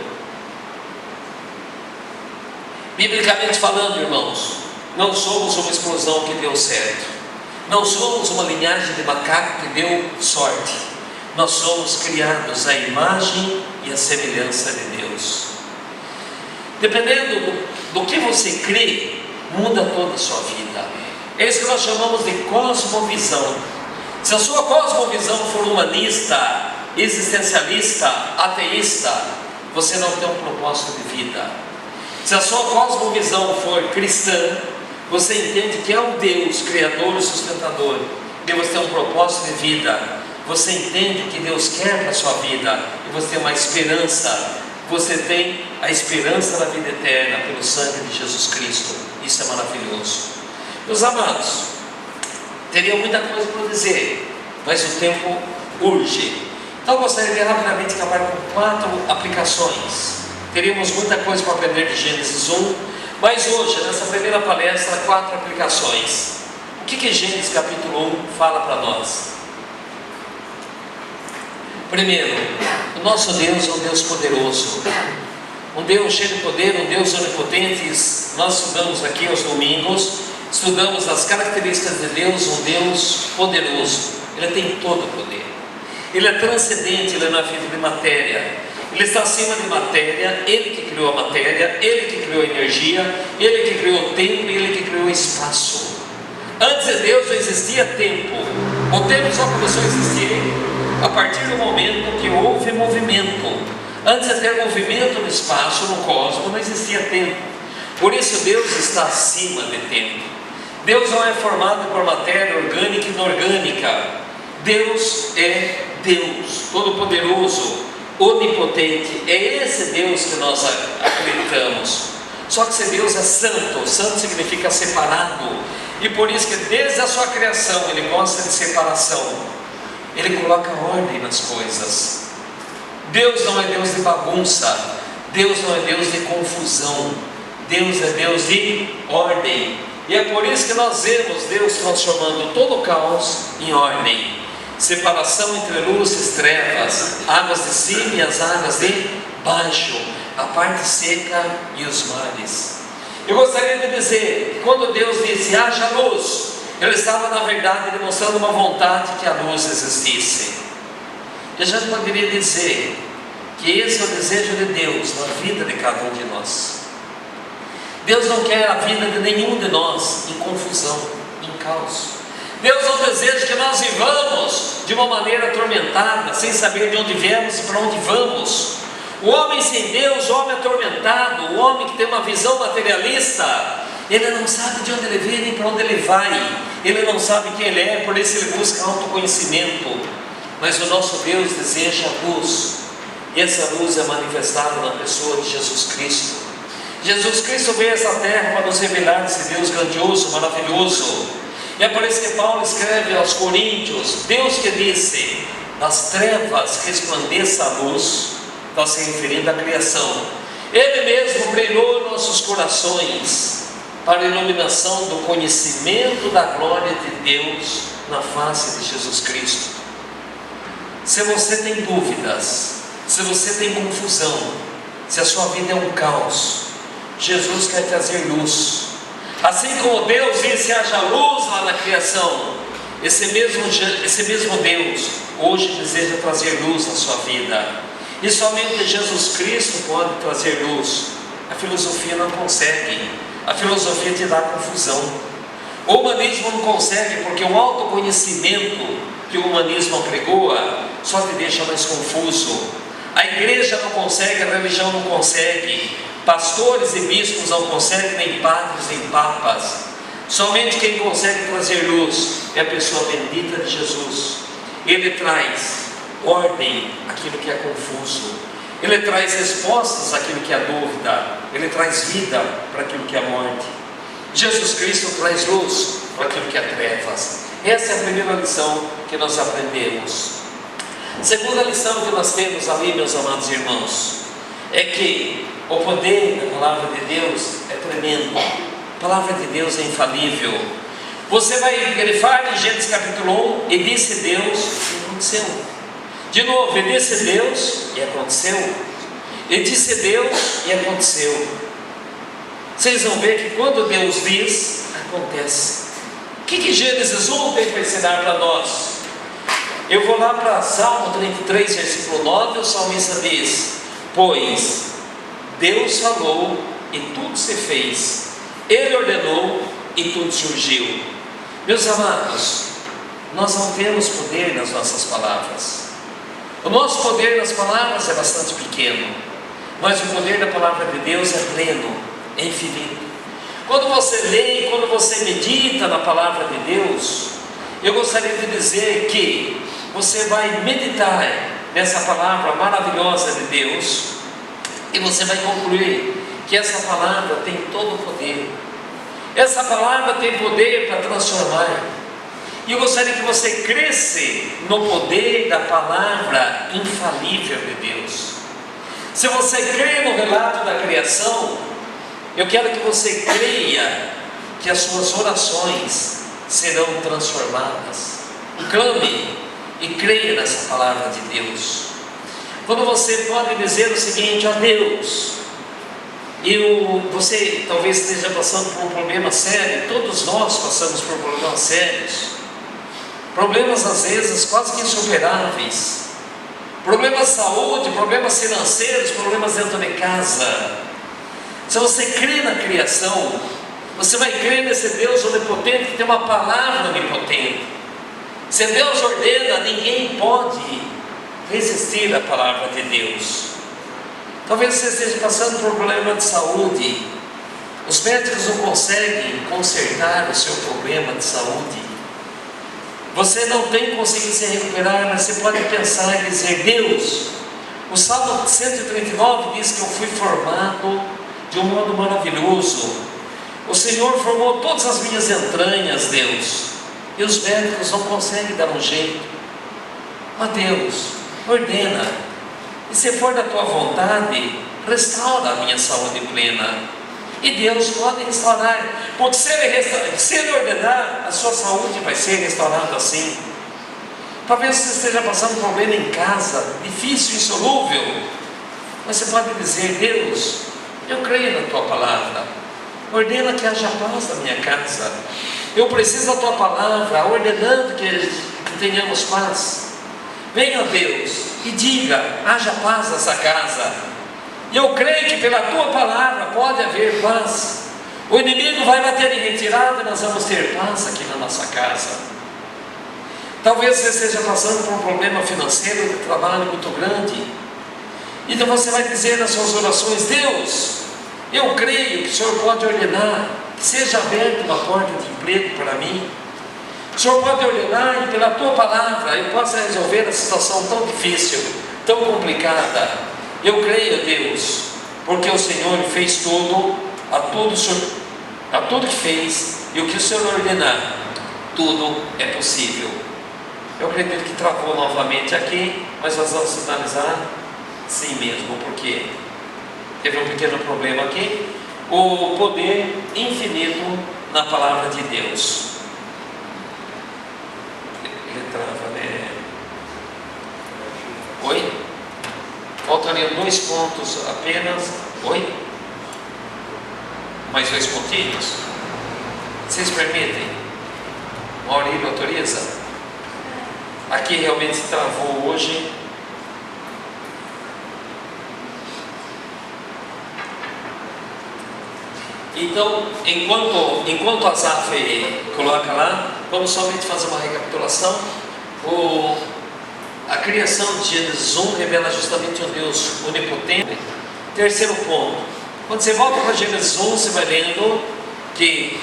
biblicamente falando, irmãos, não somos uma explosão que deu certo. Não somos uma linhagem de macaco que deu sorte. Nós somos criados à imagem e à semelhança de Deus. Dependendo do que você crê, muda toda a sua vida. É isso que nós chamamos de cosmovisão. Se a sua cosmovisão for humanista, existencialista, ateísta, você não tem um propósito de vida. Se a sua cosmovisão for cristã, você entende que é um Deus criador e sustentador, que você tem um propósito de vida. Você entende que Deus quer para a sua vida, e você tem uma esperança. Você tem a esperança da vida eterna pelo sangue de Jesus Cristo. Isso é maravilhoso. Meus amados, teria muita coisa para dizer, mas o tempo urge. Então eu gostaria de rapidamente acabar com 4 aplicações. Teríamos muita coisa para aprender de Gênesis 1, mas hoje, nessa primeira palestra, 4 aplicações. O que Gênesis capítulo 1 fala para nós? Primeiro, o nosso Deus é um Deus poderoso, um Deus cheio de poder, um Deus onipotente. Nós estudamos aqui aos domingos, estudamos as características de Deus, um Deus poderoso. Ele tem todo o poder, Ele é transcendente, Ele não é feito de matéria, Ele está acima de matéria, Ele que criou a matéria, Ele que criou a energia, Ele que criou o tempo e Ele que criou o espaço. Antes de Deus não existia tempo, o tempo só começou a existir a partir do momento que houve movimento. Antes de ter movimento no espaço, no cosmos, não existia tempo. Por isso Deus está acima de tempo. Deus não é formado por matéria orgânica e inorgânica. Deus é Deus, todo-poderoso, onipotente. É esse Deus que nós acreditamos. Só que esse Deus é santo. Santo significa separado. E por isso que desde a sua criação Ele gosta de separação. Ele coloca ordem nas coisas. Deus não é Deus de bagunça, Deus não é Deus de confusão, Deus é Deus de ordem. E é por isso que nós vemos Deus transformando todo o caos em ordem. Separação entre luzes e trevas, águas de cima e as águas de baixo, a parte seca e os mares. Eu gostaria de dizer que quando Deus disse haja luz, Ele estava na verdade demonstrando uma vontade que a luz existisse. Eu já poderia dizer que esse é o desejo de Deus na vida de cada um de nós. Deus não quer a vida de nenhum de nós em confusão, em caos. Deus não deseja que nós vivamos de uma maneira atormentada, sem saber de onde viemos e para onde vamos. O homem sem Deus, o homem atormentado, o homem que tem uma visão materialista, ele não sabe de onde ele vem nem para onde ele vai, ele não sabe quem ele é, por isso ele busca autoconhecimento. Mas o nosso Deus deseja a luz, e essa luz é manifestada na pessoa de Jesus Cristo. Jesus Cristo veio a essa terra para nos revelar esse Deus grandioso, maravilhoso. E é por isso que Paulo escreve aos Coríntios: Deus que disse, das trevas resplandeça a luz, está se referindo à criação. Ele mesmo brilhou em nossos corações para a iluminação do conhecimento da glória de Deus na face de Jesus Cristo. Se você tem dúvidas, se você tem confusão, se a sua vida é um caos, Jesus quer trazer luz. Assim como Deus disse haja luz lá na criação, esse mesmo Deus hoje deseja trazer luz na sua vida. E somente Jesus Cristo pode trazer luz. A filosofia não consegue. A filosofia te dá confusão. O humanismo não consegue, porque o autoconhecimento que o humanismo apregoa só te deixa mais confuso. A igreja não consegue, a religião não consegue, pastores e bispos não conseguem, nem padres, nem papas. Somente quem consegue trazer luz é a pessoa bendita de Jesus. Ele traz ordem àquilo que é confuso, Ele traz respostas àquilo que é dúvida, Ele traz vida para aquilo que é morte. Jesus Cristo traz luz para aquilo que é trevas. Essa é a primeira lição que nós aprendemos. A segunda lição que nós temos ali, meus amados irmãos, é que o poder da palavra de Deus é tremendo. A palavra de Deus é infalível. Você vai grifar em Gênesis capítulo 1, e disse Deus, e aconteceu. De novo, e disse Deus, e aconteceu. E disse Deus, e aconteceu. Vocês vão ver que quando Deus diz, acontece. O que Gênesis 1 tem para ensinar para nós? Eu vou lá para Salmo 33, versículo 9, o salmista diz: pois Deus falou e tudo se fez, Ele ordenou e tudo surgiu. Meus amados, nós não temos poder nas nossas palavras. O nosso poder nas palavras é bastante pequeno, mas o poder da palavra de Deus é pleno, é infinito. Quando você lê, quando você medita na palavra de Deus, eu gostaria de dizer que você vai meditar nessa palavra maravilhosa de Deus, e você vai concluir que essa palavra tem todo o poder. Essa palavra tem poder para transformar. E eu gostaria que você cresce no poder da palavra infalível de Deus. Se você crê no relato da criação, eu quero que você creia que as suas orações serão transformadas. Clame e creia nessa palavra de Deus. Quando você pode dizer o seguinte: ó Deus, você talvez esteja passando por um problema sério, todos nós passamos por problemas sérios, problemas às vezes quase que insuperáveis, problemas de saúde, problemas financeiros, problemas dentro de casa. Se você crê na criação, você vai crer nesse Deus onipotente que tem uma palavra onipotente. Se Deus ordena, ninguém pode resistir à palavra de Deus. Talvez você esteja passando por um problema de saúde, os médicos não conseguem consertar o seu problema de saúde, você não tem conseguido se recuperar, mas você pode pensar e dizer: Deus, o Salmo 139 diz que eu fui formado de um modo maravilhoso, o Senhor formou todas as minhas entranhas, Deus, e os médicos não conseguem dar um jeito. Ó Deus, ordena, e se for da tua vontade, restaura a minha saúde plena. E Deus pode restaurar, porque se Ele ordenar, a sua saúde vai ser restaurada assim. Talvez você esteja passando um problema em casa, difícil, insolúvel, mas você pode dizer: Deus, eu creio na tua palavra, ordena que haja paz na minha casa. Eu preciso da tua palavra, ordenando que tenhamos paz. Venha, Deus, e diga: haja paz nessa casa. E eu creio que pela tua palavra pode haver paz. O inimigo vai bater em retirada e nós vamos ter paz aqui na nossa casa. Talvez você esteja passando por um problema financeiro, de trabalho muito grande. Então você vai dizer nas suas orações: Deus, eu creio que o Senhor pode ordenar que seja aberta uma porta de emprego para mim. O Senhor pode ordenar e pela tua palavra eu possa resolver a situação tão difícil, tão complicada. Eu creio, Deus, porque o Senhor fez tudo, a tudo que fez, e o que o Senhor ordenar, tudo é possível. Eu acredito que travou novamente aqui, mas nós vamos finalizar sim mesmo, porque teve um pequeno problema aqui. O poder infinito na palavra de Deus. Ele trava, né? Oi? Faltariam 2 pontos apenas. Oi? Mais 2 pontinhos? Vocês permitem? Maurílio autoriza? Aqui realmente travou hoje. Então, enquanto a Zaf coloca lá, vamos somente fazer uma recapitulação. A criação de Gênesis 1 revela justamente um Deus onipotente. Terceiro ponto: quando você volta para Gênesis 1, você vai lendo que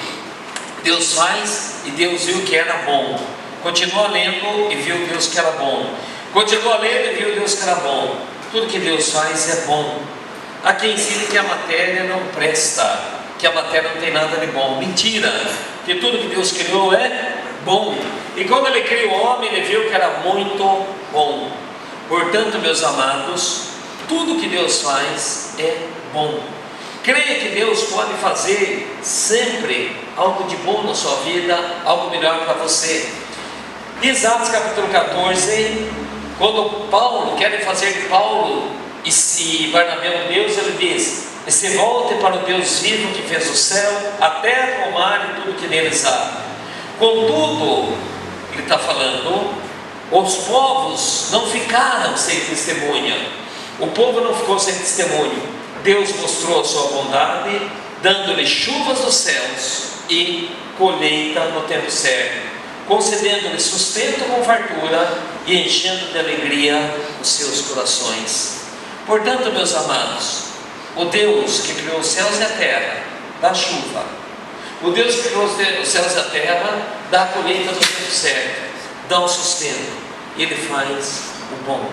Deus faz e Deus viu que era bom. Continua lendo e viu Deus que era bom. Continua lendo e viu Deus que era bom. Tudo que Deus faz é bom. Há quem ensine que a matéria não presta, que a matéria não tem nada de bom. Mentira! Que tudo que Deus criou é bom. E quando Ele criou o homem, Ele viu que era muito bom. Portanto, meus amados, tudo que Deus faz é bom. Creia que Deus pode fazer sempre algo de bom na sua vida, algo melhor para você. Diz Atos capítulo 14, quando Paulo, querem fazer de Paulo e Barnabé um Deus, ele diz: e se volte para o Deus vivo que fez o céu, a terra, o mar e tudo que neles há. Contudo, ele está falando, os povos não ficaram sem testemunha. O povo não ficou sem testemunho. Deus mostrou a sua bondade, dando-lhe chuvas dos céus e colheita no tempo certo, concedendo-lhe sustento com fartura e enchendo de alegria os seus corações. Portanto, meus amados, o Deus que criou os céus e a terra dá chuva. O Deus que criou os céus e a terra dá a colheita no tempo certo, dá o sustento. Ele faz o bom.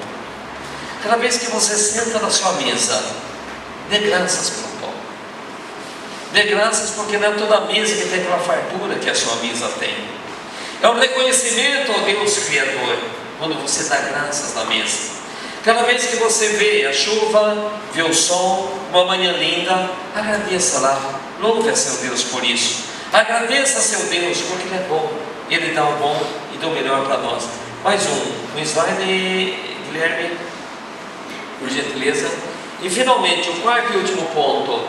Cada vez que você senta na sua mesa, dê graças pelo pão. Dê graças porque não é toda a mesa que tem aquela fartura que a sua mesa tem. É um reconhecimento ao Deus Criador, quando você dá graças na mesa. Cada vez que você vê a chuva, vê o sol, uma manhã linda, agradeça lá, louve a seu Deus por isso. Agradeça a seu Deus, porque Ele é bom, Ele dá o bom e dá o melhor para nós. Mais um slide, Guilherme, por gentileza. E finalmente, o quarto e último ponto: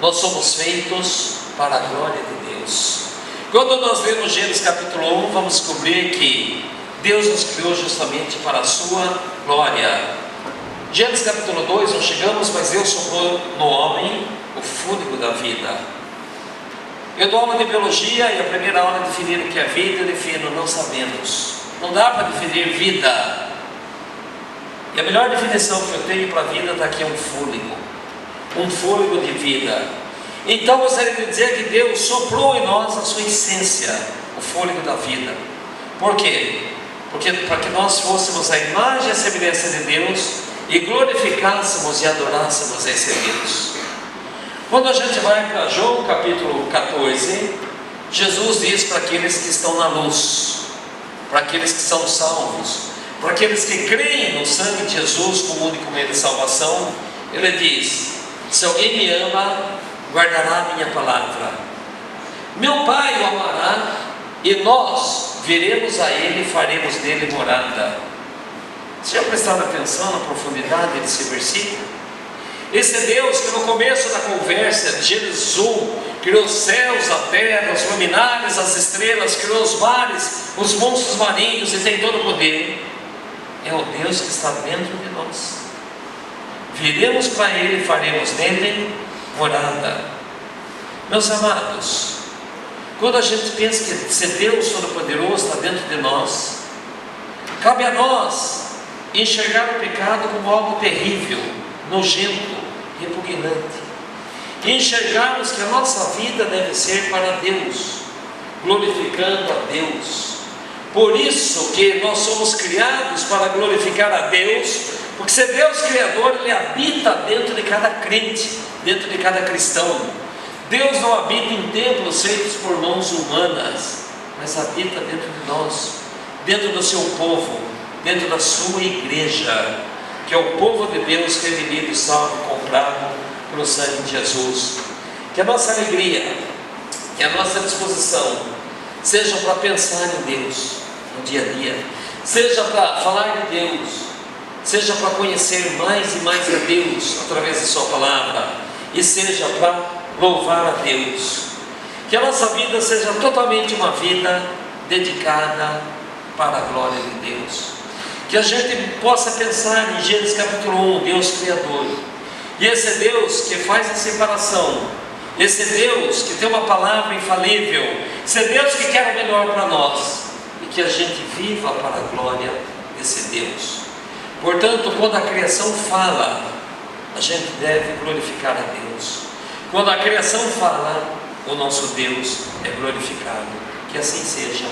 nós somos feitos para a glória de Deus. Quando nós lemos Gênesis capítulo 1, vamos descobrir que Deus nos criou justamente para a sua glória. Gênesis capítulo 2, não chegamos, mas Deus soprou no homem o fôlego da vida. Eu dou aula de biologia e a primeira aula definir o que é vida, eu defino: não sabemos. Não dá para definir vida. E a melhor definição que eu tenho para a vida está aqui: um fôlego de vida. Então eu gostaria de dizer que Deus soprou em nós a sua essência, o fôlego da vida. Por quê? Porque para que nós fôssemos a imagem e a semelhança de Deus e glorificássemos e adorássemos esse Deus. Quando a gente vai para João capítulo 14, Jesus diz para aqueles que estão na luz, para aqueles que são salvos, para aqueles que creem no sangue de Jesus como único meio de salvação, Ele diz: se alguém me ama, guardará a minha palavra. Meu Pai o amará, e nós viremos a Ele e faremos dele morada. Você já prestaram atenção na profundidade desse versículo? Esse Deus que no começo da conversa de Gênesis 1 criou os céus, a terra, os luminares, as estrelas, criou os mares, os monstros marinhos e tem todo o poder, é o Deus que está dentro de nós. Viremos para Ele e faremos nele morada. Meus amados, quando a gente pensa que esse Deus Todo-Poderoso está dentro de nós, cabe a nós enxergar o pecado como algo terrível, nojento, repugnante, e enxergarmos que a nossa vida deve ser para Deus, glorificando a Deus. Por isso que nós somos criados para glorificar a Deus, porque se Deus Criador, Ele habita dentro de cada crente, dentro de cada cristão. Deus não habita em templos feitos por mãos humanas, mas habita dentro de nós, dentro do seu povo, dentro da sua igreja, que é o povo de Deus redimido, salvo e comprado pelo sangue de Jesus. Que a nossa alegria, que a nossa disposição seja para pensar em Deus no dia a dia, seja para falar de Deus, seja para conhecer mais e mais a Deus através da sua palavra, e seja para louvar a Deus. Que a nossa vida seja totalmente uma vida dedicada para a glória de Deus. Que a gente possa pensar em Gênesis capítulo 1, Deus Criador, e esse Deus que faz a separação, esse Deus que tem uma palavra infalível, esse Deus que quer o melhor para nós, e que a gente viva para a glória desse Deus. Portanto, quando a criação fala, a gente deve glorificar a Deus. Quando a criação fala, o nosso Deus é glorificado. Que assim seja.